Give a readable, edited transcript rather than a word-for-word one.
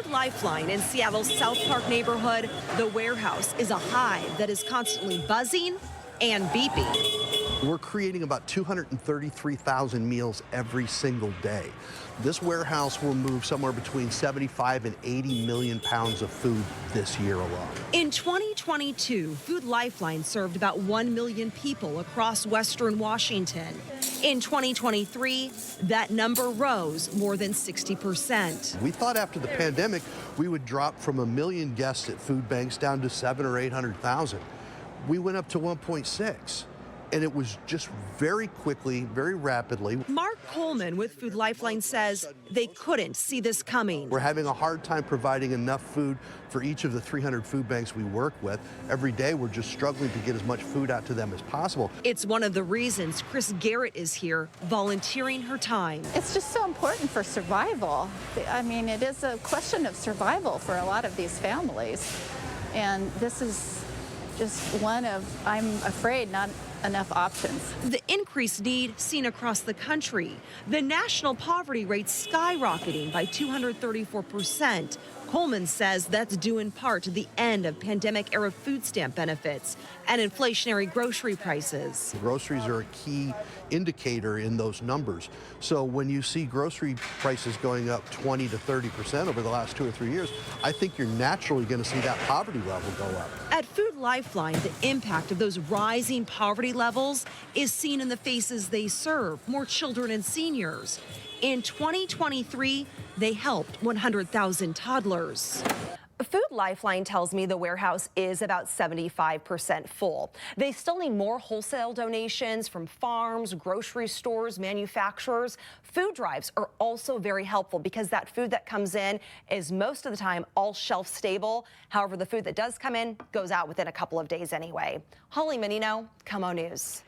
Food Lifeline in Seattle's South Park neighborhood, the warehouse is a hive that is constantly buzzing and beeping. We're creating about 233,000 meals every single day. This warehouse will move somewhere between 75 and 80 million pounds of food this year alone. In 2022, Food Lifeline served about 1 million people across Western Washington. In 2023, that number rose more than 60%. We thought after the pandemic, we would drop from 1 million guests at food banks down to 700,000 or 800,000. We went up to 1.6. And it was just very quickly, very rapidly. Mark Coleman with Food Lifeline says they couldn't see this coming. We're having a hard time providing enough food for each of the 300 food banks we work with. Every day we're just struggling to get as much food out to them as possible. It's one of the reasons Chris Garrett is here, volunteering her time. It's just so important for survival. I mean, it is a question of survival for a lot of these families. And this is just one of, I'm afraid, not enough options. The increased need seen across the country. The national poverty rate skyrocketing by 234%. Coleman says that's due in part to the end of pandemic-era food stamp benefits and inflationary grocery prices. Groceries are a key indicator in those numbers. So when you see grocery prices going up 20 to 30% over the last 2 or 3 years, I think you're naturally going to see that poverty level go up. At Food Lifeline, the impact of those rising poverty levels is seen in the faces they serve, more children and seniors. In 2023, they helped 100,000 toddlers. Food Lifeline tells me the warehouse is about 75% full. They still need more wholesale donations from farms, grocery stores, manufacturers. Food drives are also very helpful because that food that comes in is most of the time all shelf stable. However, the food that does come in goes out within a couple of days anyway. Holly Menino, KOMO News.